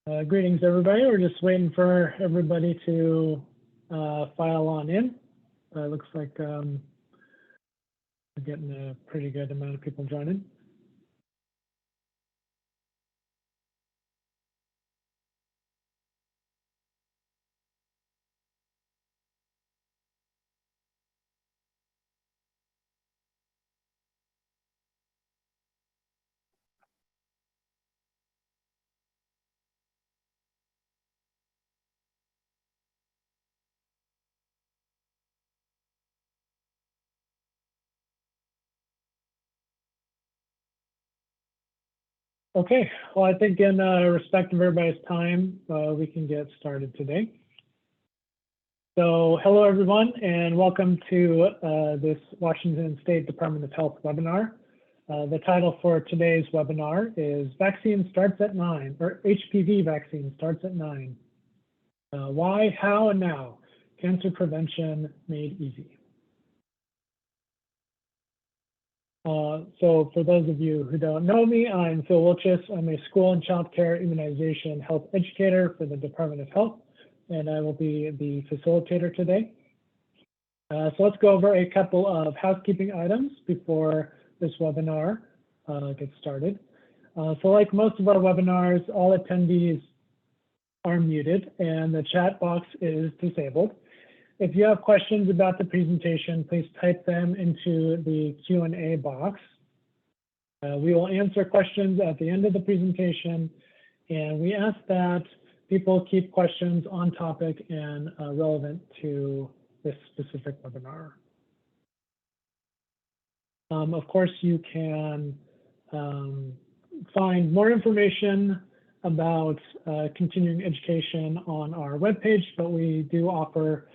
Greetings, everybody. We're just waiting for everybody to file on in. Looks like we're getting a pretty good amount of people joining. Okay, well, I think in respect of everybody's time, we can get started today. So hello, everyone, and welcome to this Washington State Department of Health webinar. The title for today's webinar is Vaccine Starts at 9, or HPV Vaccine Starts at 9. Why, how, and now? Cancer Prevention Made Easy. So for those of you who don't know me, I'm Phil Wilchis. I'm a school and child care immunization health educator for the Department of Health, and I will be the facilitator today. So let's go over a couple of housekeeping items before this webinar gets started. So like most of our webinars, all attendees are muted and the chat box is disabled. If you have questions about the presentation, please type them into the Q&A box. We will answer questions at the end of the presentation, and we ask that people keep questions on topic and relevant to this specific webinar. Of course, you can find more information about continuing education on our webpage, but we do offer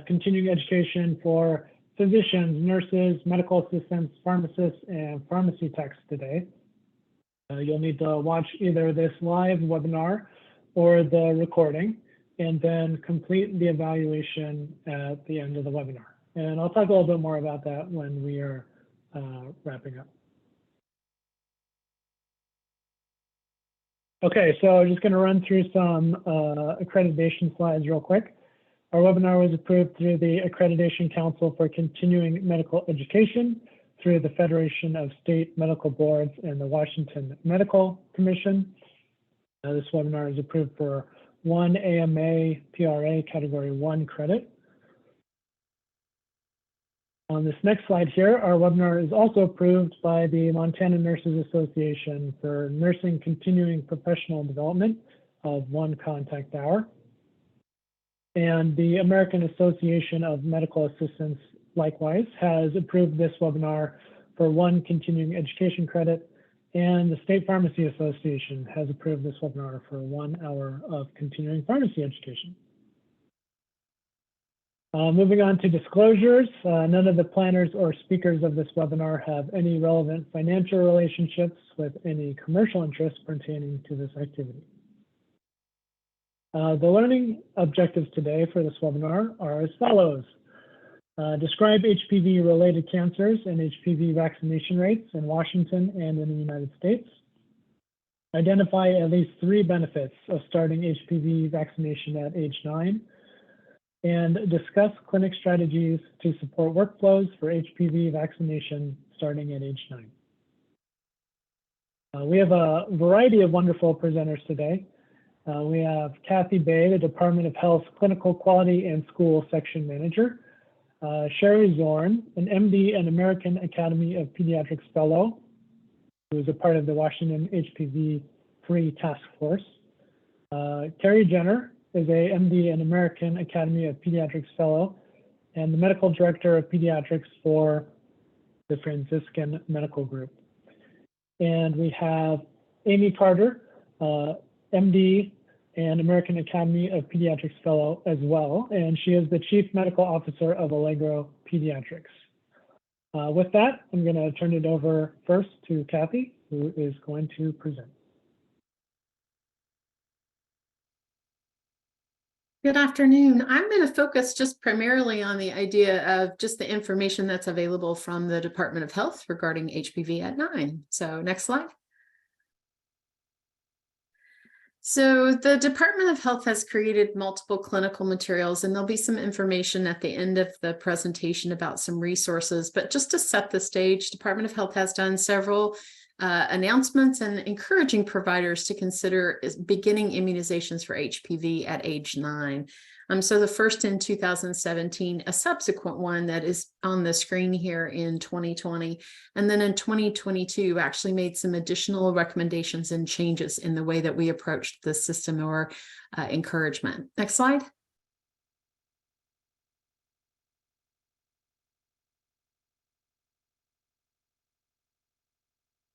continuing education for physicians, nurses, medical assistants, pharmacists, and pharmacy techs today. You'll need to watch either this live webinar or the recording, and then complete the evaluation at the end of the webinar. And I'll talk a little bit more about that when we are wrapping up. Okay, so I'm just going to run through some accreditation slides real quick. Our webinar was approved through the Accreditation Council for Continuing Medical Education through the Federation of State Medical Boards and the Washington Medical Commission. This webinar is approved for 1 AMA PRA Category 1 credit. On this next slide here, our webinar is also approved by the Montana Nurses Association for Nursing Continuing Professional Development of 1 contact hour. And the American Association of Medical Assistants likewise has approved this webinar for 1 continuing education credit, and the State Pharmacy Association has approved this webinar for 1 hour of continuing pharmacy education. Moving on to disclosures, none of the planners or speakers of this webinar have any relevant financial relationships with any commercial interests pertaining to this activity. The learning objectives today for this webinar are as follows. Describe HPV-related cancers and HPV vaccination rates in Washington and in the United States. Identify at least 3 benefits of starting HPV vaccination at age 9. And discuss clinic strategies to support workflows for HPV vaccination starting at age 9. We have a variety of wonderful presenters today. We have Kathy Bay, the Department of Health Clinical Quality and School Section Manager. Sherry Zorn, an MD and American Academy of Pediatrics Fellow, who is a part of the Washington HPV-Free Task Force. Carrie Jenner is a MD and American Academy of Pediatrics Fellow and the Medical Director of Pediatrics for the Franciscan Medical Group. And we have Amy Carter, MD and American Academy of Pediatrics Fellow as well, and she is the Chief Medical Officer of Allegro Pediatrics. With that, I'm going to turn it over first to Kathy, who is going to present. Good afternoon. I'm going to focus just primarily on the idea of just the information that's available from the Department of Health regarding HPV at 9. So next slide. So the Department of Health has created multiple clinical materials, and there'll be some information at the end of the presentation about some resources. But just to set the stage, Department of Health has done several announcements and encouraging providers to consider beginning immunizations for HPV at age 9. So the first in 2017, a subsequent one that is on the screen here in 2020, and then in 2022 actually made some additional recommendations and changes in the way that we approached the system or encouragement. Next slide.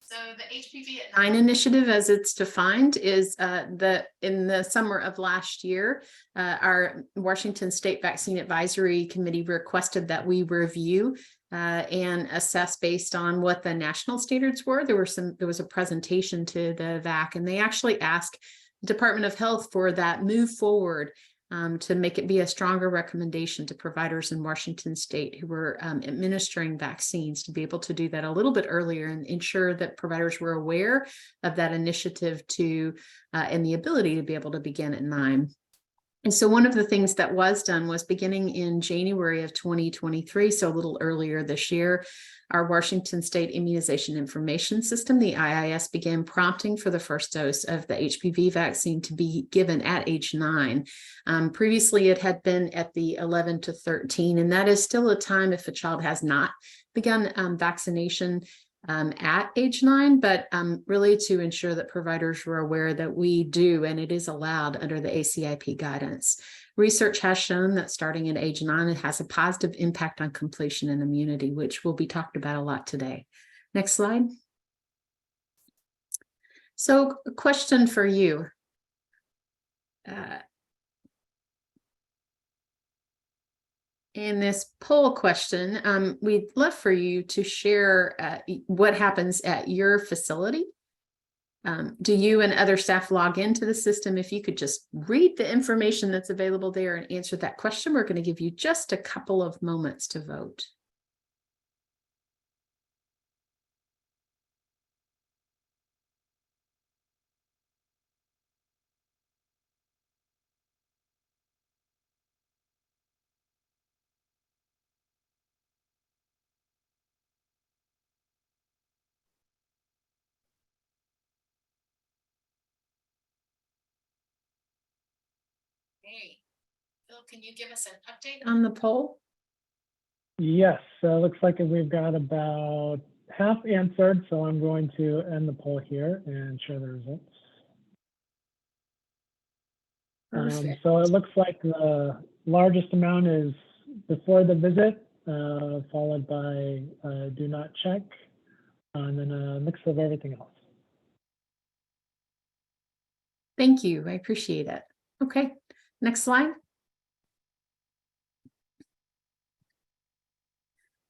So the HPV at 9 initiative, as it's defined, is in the summer of last year, our Washington State Vaccine Advisory Committee requested that we review and assess based on what the national standards were. There was a presentation to the VAC, and they actually asked the Department of Health for that move forward to make it be a stronger recommendation to providers in Washington State who were administering vaccines to be able to do that a little bit earlier and ensure that providers were aware of that initiative and the ability to be able to begin at 9. And so one of the things that was done was beginning in January of 2023, so a little earlier this year, our Washington State Immunization Information System, the IIS, began prompting for the first dose of the HPV vaccine to be given at age 9. Previously, it had been at the 11 to 13, and that is still a time if a child has not begun vaccination at age 9, but really to ensure that providers were aware that we do, and it is allowed under the ACIP guidance. Research has shown that starting at age 9, it has a positive impact on completion and immunity, which will be talked about a lot today. Next slide. So a question for you. In this poll question, we'd love for you to share what happens at your facility. Do you and other staff log into the system? If you could just read the information that's available there and answer that question, we're going to give you just a couple of moments to vote. Hey, Phil, can you give us an update on the poll? Yes, looks like we've got about half answered, so I'm going to end the poll here and share the results. So it looks like the largest amount is before the visit, followed by do not check, and then a mix of everything else. Thank you. I appreciate it. Okay, next slide.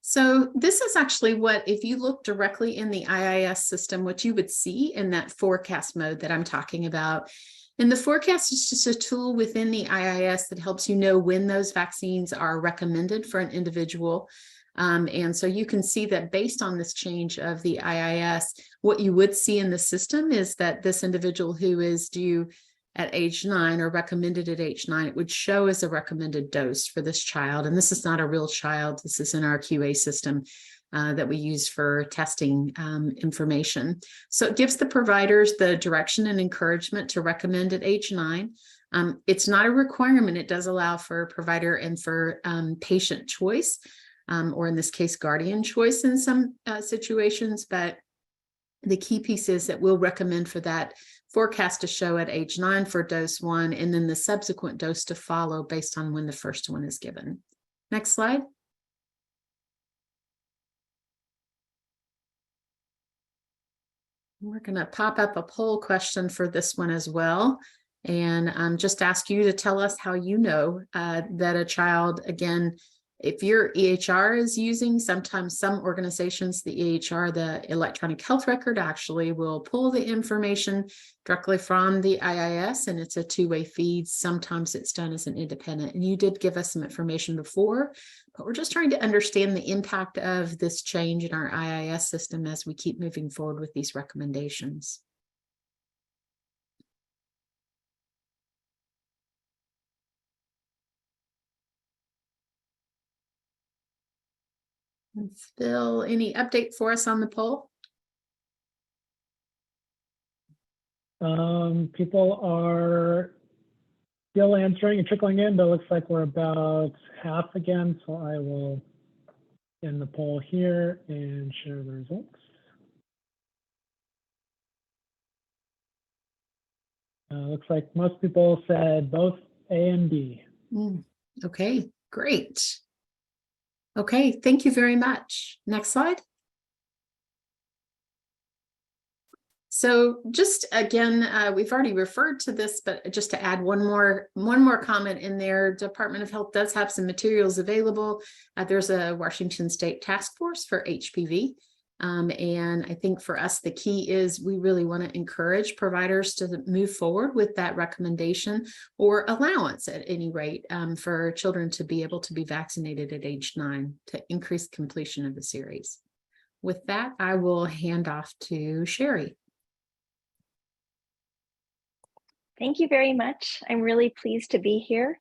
So this is actually what, if you look directly in the IIS system, what you would see in that forecast mode that I'm talking about. And the forecast is just a tool within the IIS that helps you know when those vaccines are recommended for an individual. And so you can see that based on this change of the IIS, what you would see in the system is that this individual who is due at age 9 or recommended at age 9, it would show as a recommended dose for this child. And this is not a real child. This is in our QA system that we use for testing information. So it gives the providers the direction and encouragement to recommend at age 9. It's not a requirement. It does allow for provider and for patient choice, or in this case, guardian choice in some situations. But the key piece is that we'll recommend for that forecast to show at age 9 for dose 1, and then the subsequent dose to follow based on when the first one is given. Next slide. We're going to pop up a poll question for this one as well, and just ask you to tell us how you know that a child, again, if your EHR is using, sometimes some organizations, the EHR, the electronic health record, actually will pull the information directly from the IIS, and it's a two-way feed. Sometimes it's done as an independent. And you did give us some information before, but we're just trying to understand the impact of this change in our IIS system as we keep moving forward with these recommendations. Phil, any update for us on the poll? People are still answering and trickling in, but it looks like we're about half again. So I will end the poll here and share the results. Looks like most people said both A and B. Okay, great. Okay, thank you very much. Next slide. So just again, we've already referred to this, but just to add one more comment in there, Department of Health does have some materials available. There's a Washington State task force for HPV. And I think for us, the key is we really want to encourage providers to move forward with that recommendation or allowance at any rate for children to be able to be vaccinated at age 9 to increase completion of the series. With that, I will hand off to Sherry. Thank you very much. I'm really pleased to be here.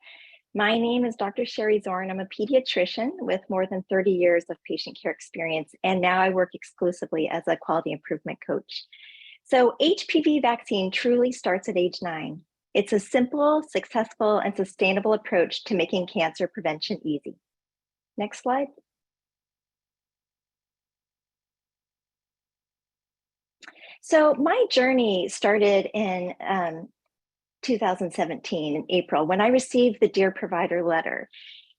My name is Dr. Sherry Zorn. I'm a pediatrician with more than 30 years of patient care experience, and now I work exclusively as a quality improvement coach. So HPV vaccine truly starts at age 9. It's a simple, successful, and sustainable approach to making cancer prevention easy. Next slide. So my journey started in 2017 in April when I received the Dear Provider letter.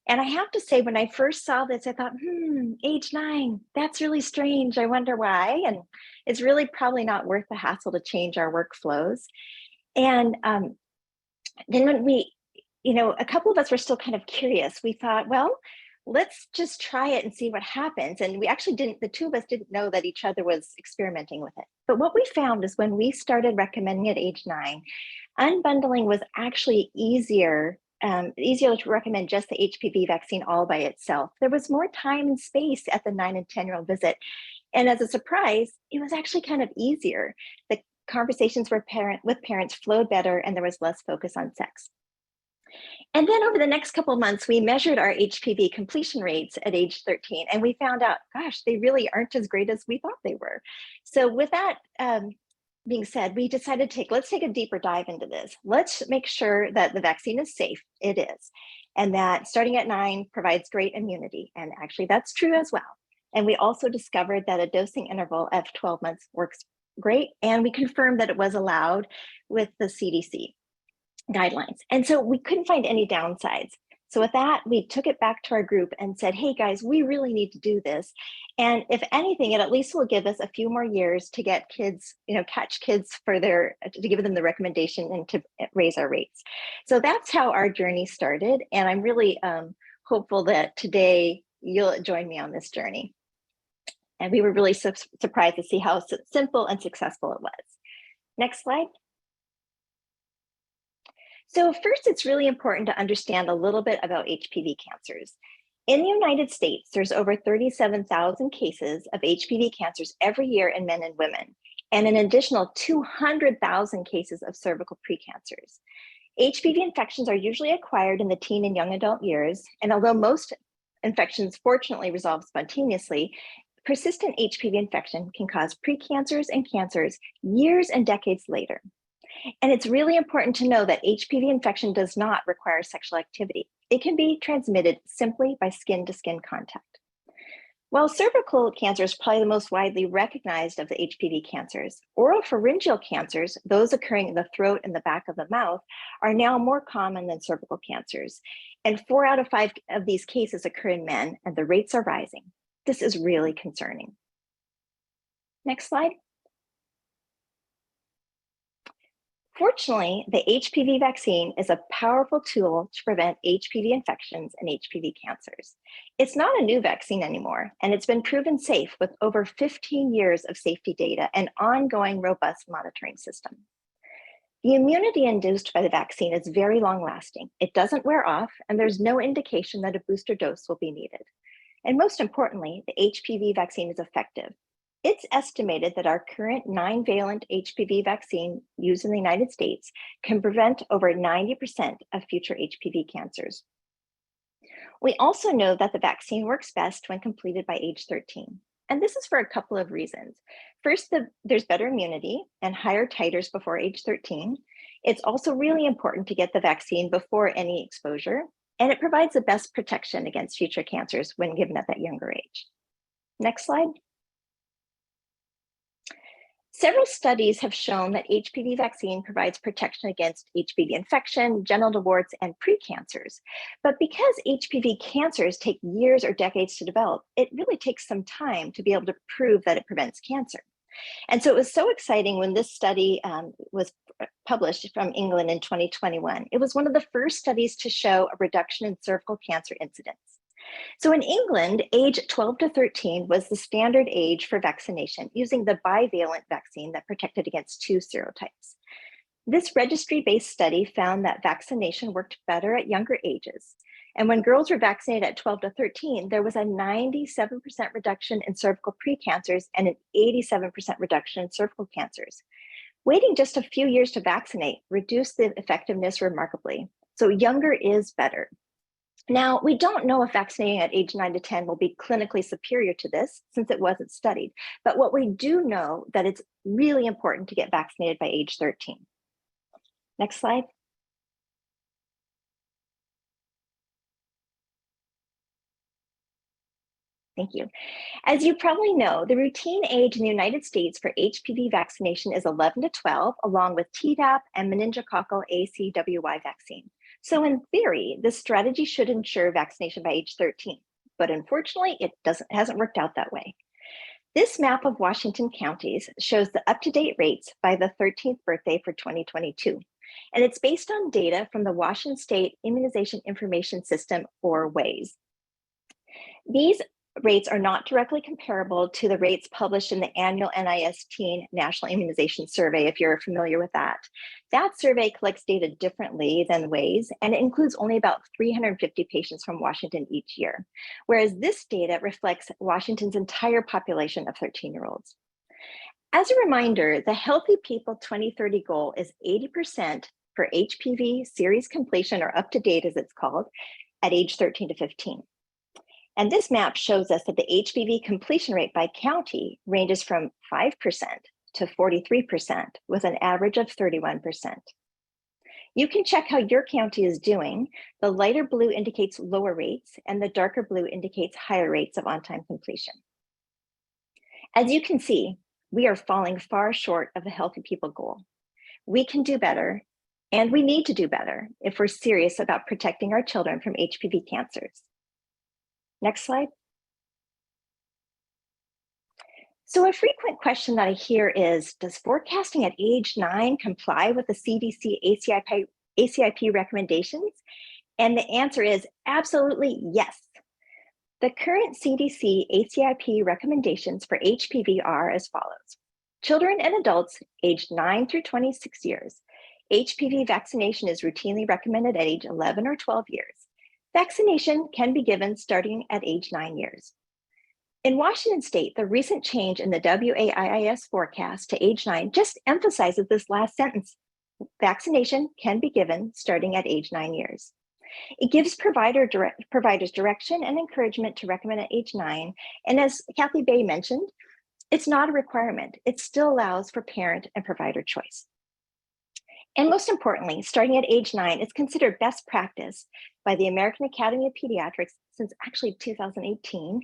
And I have to say, when I first saw this, I thought, age 9, that's really strange. I wonder why. And it's really probably not worth the hassle to change our workflows. And then when we, a couple of us were still kind of curious, we thought, well, let's just try it and see what happens. And we actually the two of us didn't know that each other was experimenting with it. But what we found is when we started recommending at age 9, unbundling was actually easier to recommend just the HPV vaccine all by itself. There was more time and space at the 9 and 10-year-old visit. And as a surprise, it was actually kind of easier. The conversations with parents flowed better and there was less focus on sex. And then over the next couple of months, we measured our HPV completion rates at age 13, and we found out, gosh, they really aren't as great as we thought they were. So with that being said, we decided let's take a deeper dive into this. Let's make sure that the vaccine is safe. It is. And that starting at 9 provides great immunity. And actually that's true as well. And we also discovered that a dosing interval of 12 months works great. And we confirmed that it was allowed with the CDC guidelines. And so we couldn't find any downsides. So with that, we took it back to our group and said, hey guys, we really need to do this. And if anything, it at least will give us a few more years to get kids, catch kids to give them the recommendation and to raise our rates. So that's how our journey started. And I'm really hopeful that today you'll join me on this journey. And we were really surprised to see how simple and successful it was. Next slide. So first, it's really important to understand a little bit about HPV cancers. In the United States, there's over 37,000 cases of HPV cancers every year in men and women, and an additional 200,000 cases of cervical precancers. HPV infections are usually acquired in the teen and young adult years, and although most infections fortunately resolve spontaneously, persistent HPV infection can cause precancers and cancers years and decades later. And it's really important to know that HPV infection does not require sexual activity. It can be transmitted simply by skin-to-skin contact. While cervical cancer is probably the most widely recognized of the HPV cancers, oropharyngeal cancers, those occurring in the throat and the back of the mouth, are now more common than cervical cancers. And 4 out of 5 of these cases occur in men, and the rates are rising. This is really concerning. Next slide. Fortunately, the HPV vaccine is a powerful tool to prevent HPV infections and HPV cancers. It's not a new vaccine anymore, and it's been proven safe with over 15 years of safety data and ongoing robust monitoring system. The immunity induced by the vaccine is very long-lasting. It doesn't wear off, and there's no indication that a booster dose will be needed. And most importantly, the HPV vaccine is effective. It's estimated that our current 9-valent HPV vaccine used in the United States can prevent over 90% of future HPV cancers. We also know that the vaccine works best when completed by age 13. And this is for a couple of reasons. First, there's better immunity and higher titers before age 13. It's also really important to get the vaccine before any exposure, and it provides the best protection against future cancers when given at that younger age. Next slide. Several studies have shown that HPV vaccine provides protection against HPV infection, genital warts, and precancers. But because HPV cancers take years or decades to develop, it really takes some time to be able to prove that it prevents cancer. And so it was so exciting when this study was published from England in 2021. It was one of the first studies to show a reduction in cervical cancer incidence. So in England, age 12 to 13 was the standard age for vaccination using the bivalent vaccine that protected against 2 serotypes. This registry-based study found that vaccination worked better at younger ages. And when girls were vaccinated at 12 to 13, there was a 97% reduction in cervical precancers and an 87% reduction in cervical cancers. Waiting just a few years to vaccinate reduced the effectiveness remarkably. So younger is better. Now, we don't know if vaccinating at age 9 to 10 will be clinically superior to this since it wasn't studied. But what we do know that it's really important to get vaccinated by age 13. Next slide. Thank you. As you probably know, the routine age in the United States for HPV vaccination is 11 to 12, along with Tdap and meningococcal ACWY vaccine. So in theory, this strategy should ensure vaccination by age 13, but unfortunately, it hasn't worked out that way. This map of Washington counties shows the up-to-date rates by the 13th birthday for 2022. And it's based on data from the Washington State Immunization Information System, or WAIS. These rates are not directly comparable to the rates published in the annual NIS Teen National Immunization Survey, if you're familiar with that. That survey collects data differently than WAIS, and it includes only about 350 patients from Washington each year, whereas this data reflects Washington's entire population of 13-year-olds. As a reminder, the Healthy People 2030 goal is 80% for HPV series completion, or up to date as it's called, at age 13 to 15. And this map shows us that the HPV completion rate by county ranges from 5% to 43%, with an average of 31%. You can check how your county is doing. The lighter blue indicates lower rates, and the darker blue indicates higher rates of on-time completion. As you can see, we are falling far short of the Healthy People goal. We can do better, and we need to do better if we're serious about protecting our children from HPV cancers. Next slide. So a frequent question that I hear is, does forecasting at age 9 comply with the CDC ACIP recommendations? And the answer is absolutely yes. The current CDC ACIP recommendations for HPV are as follows. Children and adults aged 9 through 26 years. HPV vaccination is routinely recommended at age 11 or 12 years. Vaccination can be given starting at age 9 years. In Washington State, the recent change in the WAIS forecast to age 9 just emphasizes this last sentence. Vaccination can be given starting at age 9 years. It gives providers direction and encouragement to recommend at age 9. And as Kathy Bay mentioned, it's not a requirement. It still allows for parent and provider choice. And most importantly, starting at age 9 is considered best practice by the American Academy of Pediatrics since actually 2018,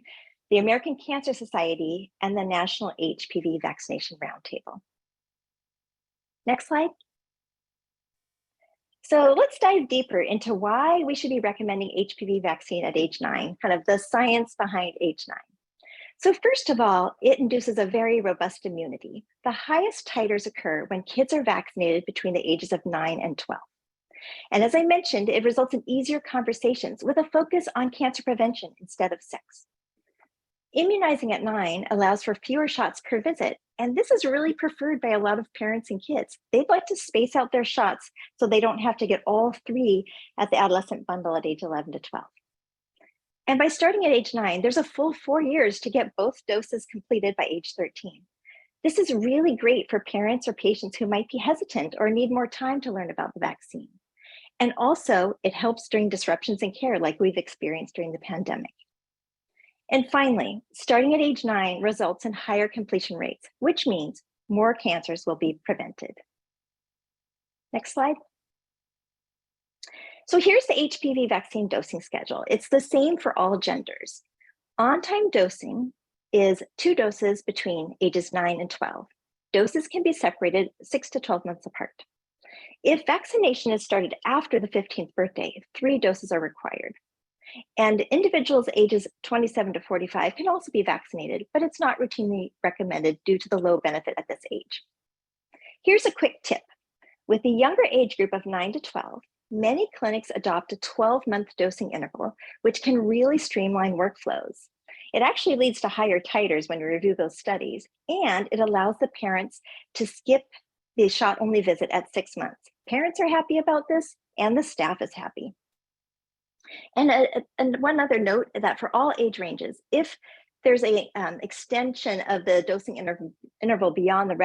the American Cancer Society, and the National HPV Vaccination Roundtable. Next slide. So let's dive deeper into why we should be recommending HPV vaccine at age 9, kind of the science behind age 9. So first of all, it induces a very robust immunity. The highest titers occur when kids are vaccinated between the ages of 9 and 12. And as I mentioned, it results in easier conversations with a focus on cancer prevention instead of sex. Immunizing at 9 allows for fewer shots per visit, and this is really preferred by a lot of parents and kids. They'd like to space out their shots so they don't have to get all 3 at the adolescent bundle at age 11 to 12. And by starting at age 9, there's a full 4 years to get both doses completed by age 13. This is really great for parents or patients who might be hesitant or need more time to learn about the vaccine. And also, it helps during disruptions in care like we've experienced during the pandemic. And finally, starting at age 9 results in higher completion rates, which means more cancers will be prevented. Next slide. So here's the HPV vaccine dosing schedule. It's the same for all genders. On-time dosing is 2 doses between ages 9 and 12. Doses can be separated 6 to 12 months apart. If vaccination is started after the 15th birthday, 3 doses are required. And individuals ages 27 to 45 can also be vaccinated, but it's not routinely recommended due to the low benefit at this age. Here's a quick tip. With the younger age group of 9 to 12, many clinics adopt a 12-month dosing interval, which can really streamline workflows. It actually leads to higher titers when we review those studies, and it allows the parents to skip the shot-only visit at 6 months. Parents are happy about this, and the staff is happy. And one other note that for all age ranges, if there's a extension of the dosing interval beyond the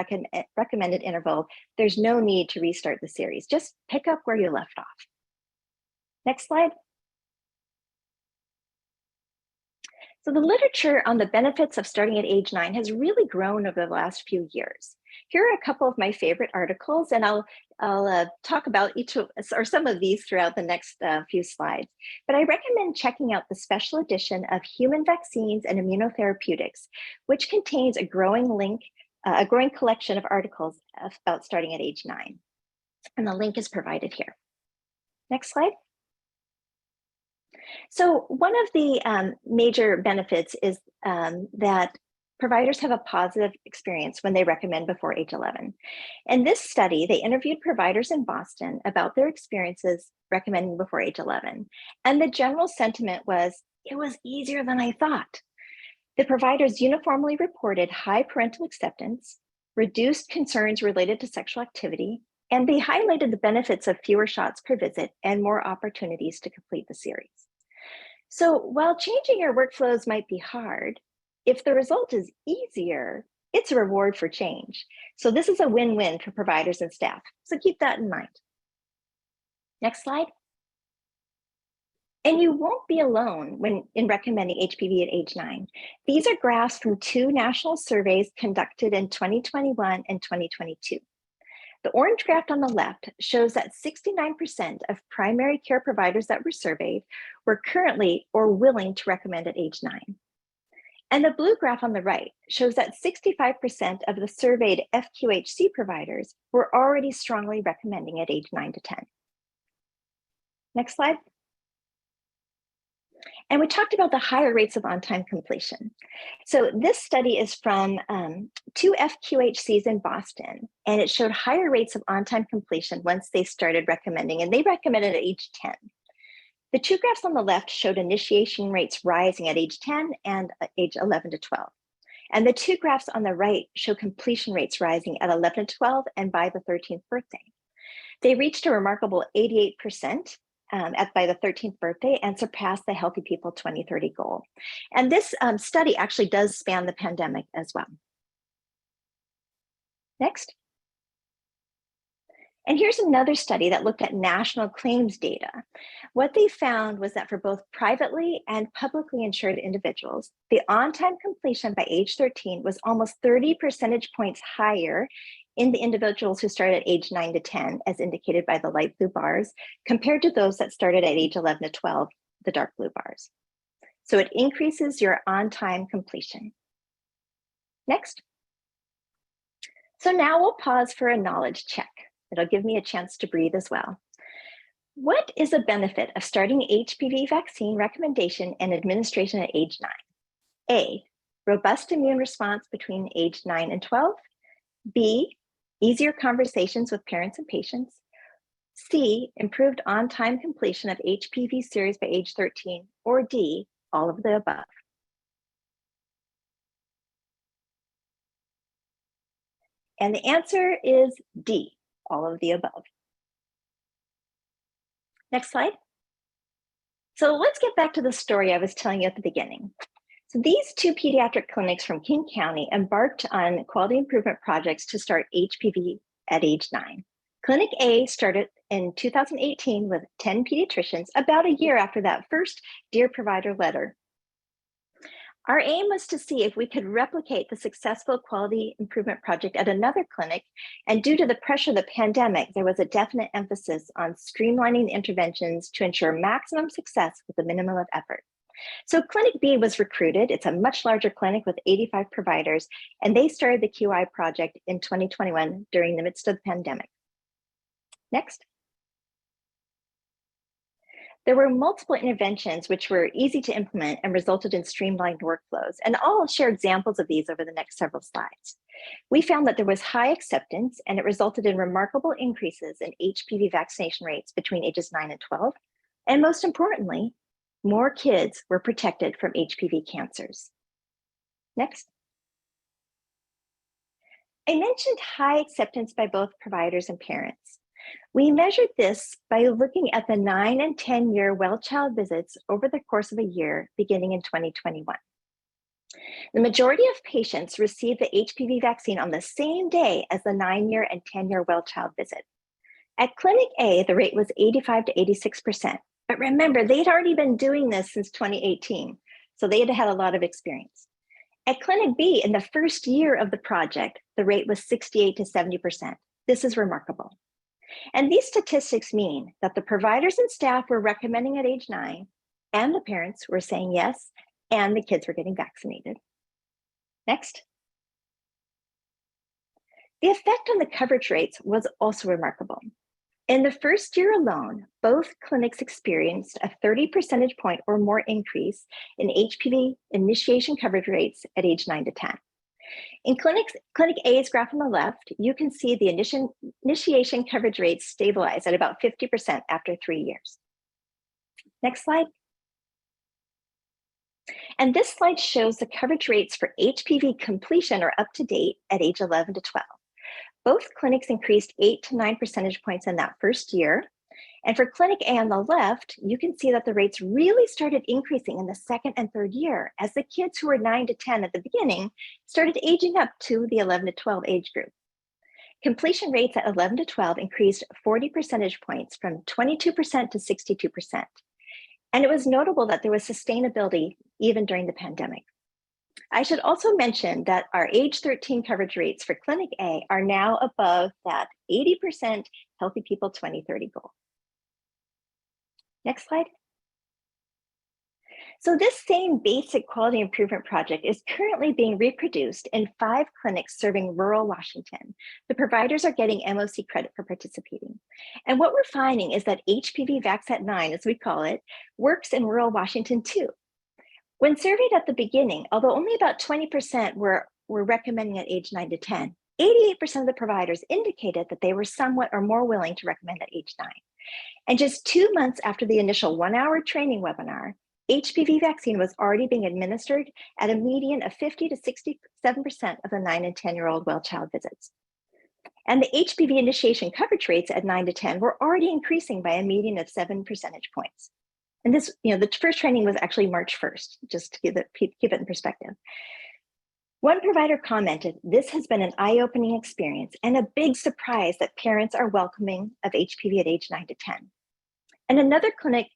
recommended interval, there's no need to restart the series. Just pick up where you left off. Next slide. So the literature on the benefits of starting at age 9 has really grown over the last few years. Here are a couple of my favorite articles, and I'll talk about each of or some of these throughout the next few slides. But I recommend checking out the special edition of Human Vaccines and Immunotherapeutics, which contains a growing collection of articles about starting at age 9. And the link is provided here. Next slide. So one of the major benefits is that providers have a positive experience when they recommend before age 11. In this study, they interviewed providers in Boston about their experiences recommending before age 11. And the general sentiment was, it was easier than I thought. The providers uniformly reported high parental acceptance, reduced concerns related to sexual activity, and they highlighted the benefits of fewer shots per visit and more opportunities to complete the series. So while changing your workflows might be hard, if the result is easier, it's a reward for change. So this is a win-win for providers and staff. So keep that in mind. Next slide. And you won't be alone in recommending HPV at age 9. These are graphs from 2 national surveys conducted in 2021 and 2022. The orange graph on the left shows that 69% of primary care providers that were surveyed were currently or willing to recommend at age 9. And the blue graph on the right shows that 65% of the surveyed FQHC providers were already strongly recommending at age 9 to 10. Next slide. And we talked about the higher rates of on-time completion. So this study is from 2 FQHCs in Boston, and it showed higher rates of on-time completion once they started recommending, and they recommended at age 10. The 2 graphs on the left showed initiation rates rising at age 10 and age 11 to 12. And the 2 graphs on the right show completion rates rising at 11 to 12 and by the 13th birthday. They reached a remarkable 88% by the 13th birthday and surpassed the Healthy People 2030 goal. And this study actually does span the pandemic as well. Next. And here's another study that looked at national claims data. What they found was that for both privately and publicly insured individuals, the on-time completion by age 13 was almost 30 percentage points higher in the individuals who started at age 9 to 10, as indicated by the light blue bars, compared to those that started at age 11 to 12, the dark blue bars. So it increases your on-time completion. Next. So now we'll pause for a knowledge check. It'll give me a chance to breathe as well. What is the benefit of starting HPV vaccine recommendation and administration at age 9? A, robust immune response between age 9 and 12. B, easier conversations with parents and patients. C, improved on-time completion of HPV series by age 13. Or D, all of the above. And the answer is D, all of the above. Next slide. So let's get back to the story I was telling you at the beginning. So these 2 pediatric clinics from King County embarked on quality improvement projects to start HPV at age 9. Clinic A started in 2018 with 10 pediatricians, about a year after that first Dear Provider letter. Our aim was to see if we could replicate the successful quality improvement project at another clinic, and due to the pressure of the pandemic, there was a definite emphasis on streamlining interventions to ensure maximum success with the minimum of effort. So Clinic B was recruited. It's a much larger clinic with 85 providers, and they started the QI project in 2021 during the midst of the pandemic. Next. There were multiple interventions which were easy to implement and resulted in streamlined workflows, and I'll share examples of these over the next several slides. We found that there was high acceptance, and it resulted in remarkable increases in HPV vaccination rates between ages 9 and 12, and most importantly, more kids were protected from HPV cancers. Next. I mentioned high acceptance by both providers and parents. We measured this by looking at the 9 and 10-year well-child visits over the course of a year, beginning in 2021. The majority of patients received the HPV vaccine on the same day as the 9-year and 10-year well-child visit. At Clinic A, the rate was 85 to 86%. But remember, they'd already been doing this since 2018, so they had had a lot of experience. At Clinic B, in the first year of the project, the rate was 68 to 70%. This is remarkable. And these statistics mean that the providers and staff were recommending at age 9, and the parents were saying yes, and the kids were getting vaccinated. Next. The effect on the coverage rates was also remarkable. In the first year alone, both clinics experienced a 30 percentage point or more increase in HPV initiation coverage rates at age 9 to 10. In Clinic A's graph on the left, you can see the initiation coverage rates stabilize at about 50% after 3 years. Next slide. And this slide shows the coverage rates for HPV completion or up to date at age 11 to 12. Both clinics increased 8 to 9 percentage points in that first year. And for Clinic A on the left, you can see that the rates really started increasing in the second and third year as the kids who were 9 to 10 at the beginning started aging up to the 11 to 12 age group. Completion rates at 11 to 12 increased 40 percentage points from 22% to 62%. And it was notable that there was sustainability even during the pandemic. I should also mention that our age 13 coverage rates for Clinic A are now above that 80% Healthy People 2030 goal. Next slide. So this same basic quality improvement project is currently being reproduced in 5 clinics serving rural Washington. The providers are getting MOC credit for participating. And what we're finding is that HPV VaxAt 9, as we call it, works in rural Washington too. When surveyed at the beginning, although only about 20% were recommending at age 9 to 10, 88% of the providers indicated that they were somewhat or more willing to recommend at age 9. And just 2 months after the initial 1-hour training webinar, HPV vaccine was already being administered at a median of 50 to 67% of the 9 and 10-year-old well-child visits. And the HPV initiation coverage rates at 9 to 10 were already increasing by a median of 7 percentage points. And this, the first training was actually March 1st, just to keep it in perspective. One provider commented, "This has been an eye-opening experience and a big surprise that parents are welcoming of HPV at age 9 to 10. And another clinic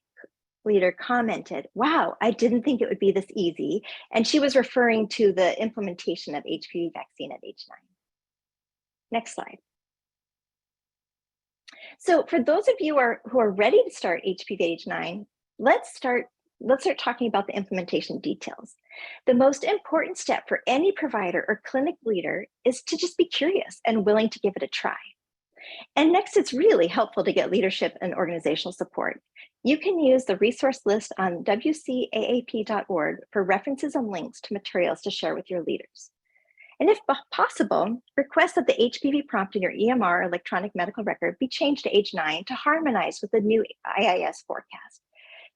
leader commented, "Wow, I didn't think it would be this easy." And she was referring to the implementation of HPV vaccine at age 9. Next slide. So for those of you who are ready to start HPV at age 9, let's start talking about the implementation details. The most important step for any provider or clinic leader is to just be curious and willing to give it a try. And next, it's really helpful to get leadership and organizational support. You can use the resource list on wcaap.org for references and links to materials to share with your leaders. And if possible, request that the HPV prompt in your EMR, electronic medical record, be changed to age 9 to harmonize with the new IIS forecast.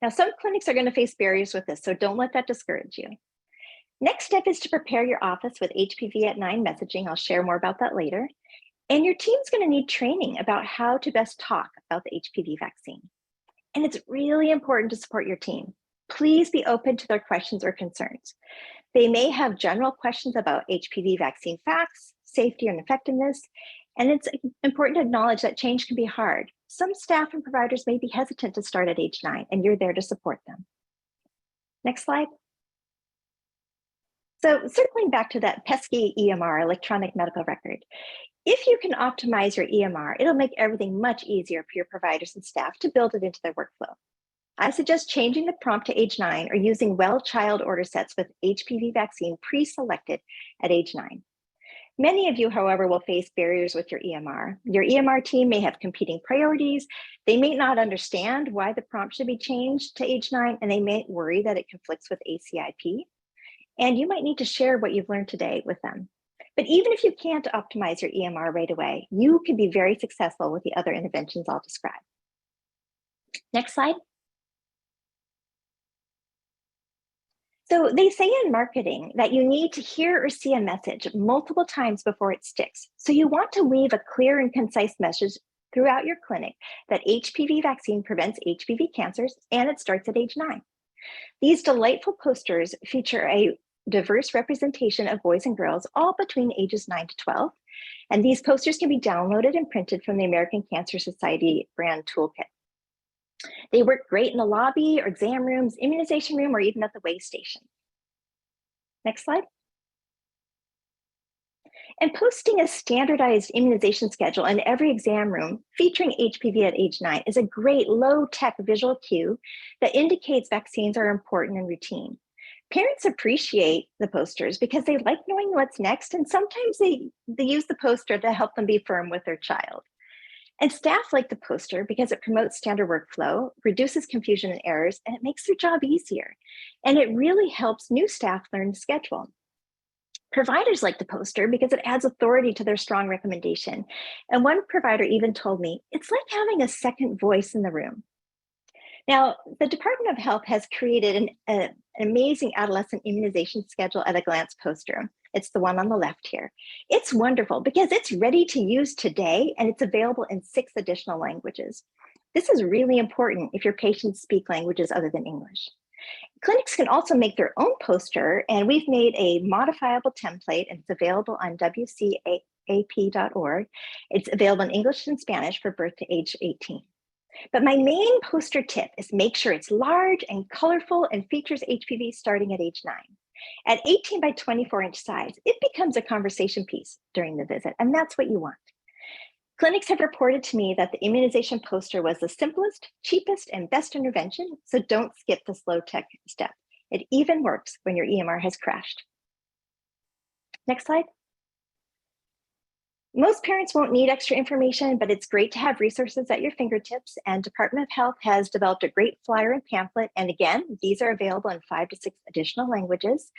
Now, some clinics are going to face barriers with this, so don't let that discourage you. Next step is to prepare your office with HPV at 9 messaging. I'll share more about that later. And your team's going to need training about how to best talk about the HPV vaccine. And it's really important to support your team. Please be open to their questions or concerns. They may have general questions about HPV vaccine facts, safety and effectiveness, And it's important to acknowledge that change can be hard. Some staff and providers may be hesitant to start at age 9, and you're there to support them. Next slide. So circling back to that pesky EMR, electronic medical record, if you can optimize your EMR, it'll make everything much easier for your providers and staff to build it into their workflow. I suggest changing the prompt to age 9 or using well-child order sets with HPV vaccine pre-selected at age 9. Many of you, however, will face barriers with your EMR. Your EMR team may have competing priorities. They may not understand why the prompt should be changed to age 9, and they may worry that it conflicts with ACIP. And you might need to share what you've learned today with them. But even if you can't optimize your EMR right away, you can be very successful with the other interventions I'll describe. Next slide. So they say in marketing that you need to hear or see a message multiple times before it sticks. So you want to weave a clear and concise message throughout your clinic that HPV vaccine prevents HPV cancers and it starts at age 9. These delightful posters feature a diverse representation of boys and girls, all between ages 9 to 12. And these posters can be downloaded and printed from the American Cancer Society brand toolkit. They work great in the lobby or exam rooms, immunization room, or even at the weigh station. Next slide. And posting a standardized immunization schedule in every exam room featuring HPV at age 9 is a great low-tech visual cue that indicates vaccines are important and routine. Parents appreciate the posters because they like knowing what's next, and sometimes they use the poster to help them be firm with their child. And staff like the poster because it promotes standard workflow, reduces confusion and errors, and it makes their job easier. And it really helps new staff learn to schedule. Providers like the poster because it adds authority to their strong recommendation. And one provider even told me, it's like having a second voice in the room. Now, the Department of Health has created an amazing adolescent immunization schedule at a glance poster. It's the one on the left here. It's wonderful because it's ready to use today and it's available in 6 additional languages. This is really important if your patients speak languages other than English. Clinics can also make their own poster, and we've made a modifiable template, and it's available on wcap.org. It's available in English and Spanish for birth to age 18. But my main poster tip is make sure it's large and colorful and features HPV starting at age 9. At 18 by 24-inch size, it becomes a conversation piece during the visit, and that's what you want. Clinics have reported to me that the immunization poster was the simplest, cheapest, and best intervention, so don't skip this low-tech step. It even works when your EMR has crashed. Next slide. Most parents won't need extra information, but it's great to have resources at your fingertips, and Department of Health has developed a great flyer and pamphlet, and again, these are available in 5 to 6 additional languages.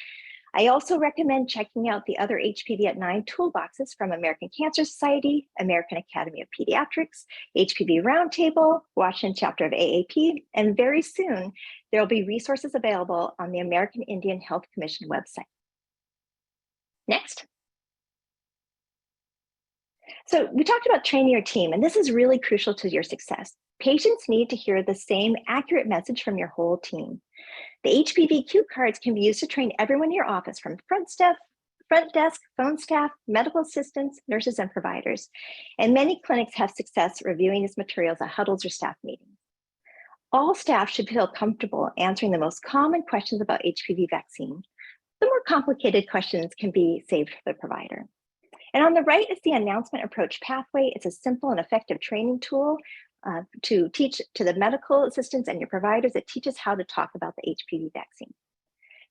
I also recommend checking out the other HPV at 9 toolboxes from American Cancer Society, American Academy of Pediatrics, HPV Roundtable, Washington chapter of AAP, and very soon, there will be resources available on the American Indian Health Commission website. Next. So we talked about training your team, and this is really crucial to your success. Patients need to hear the same accurate message from your whole team. The HPV cue cards can be used to train everyone in your office, from front desk, phone staff, medical assistants, nurses, and providers. And many clinics have success reviewing these materials at huddles or staff meetings. All staff should feel comfortable answering the most common questions about HPV vaccine. The more complicated questions can be saved for the provider. And on the right is the announcement approach pathway. It's a simple and effective training tool to teach to the medical assistants and your providers. It teaches how to talk about the HPV vaccine.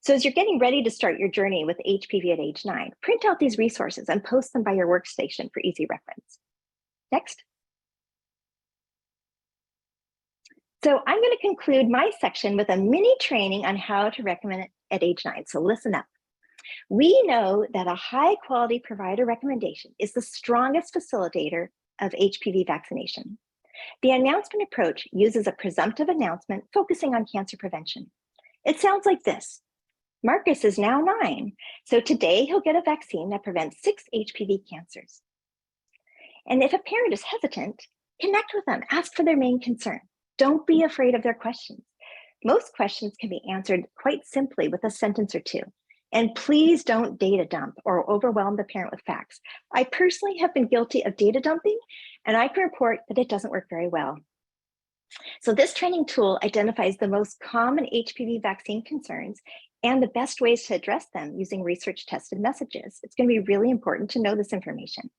So as you're getting ready to start your journey with HPV at age 9, print out these resources and post them by your workstation for easy reference. Next. So I'm going to conclude my section with a mini training on how to recommend it at age 9. So listen up. We know that a high quality provider recommendation is the strongest facilitator of HPV vaccination. The announcement approach uses a presumptive announcement focusing on cancer prevention. It sounds like this. Marcus is now 9, so today he'll get a vaccine that prevents 6 HPV cancers. And if a parent is hesitant, connect with them, ask for their main concern. Don't be afraid of their questions. Most questions can be answered quite simply with a sentence or two. And please don't data dump or overwhelm the parent with facts. I personally have been guilty of data dumping, and I can report that it doesn't work very well. So this training tool identifies the most common HPV vaccine concerns and the best ways to address them using research-tested messages. It's going to be really important to know this information.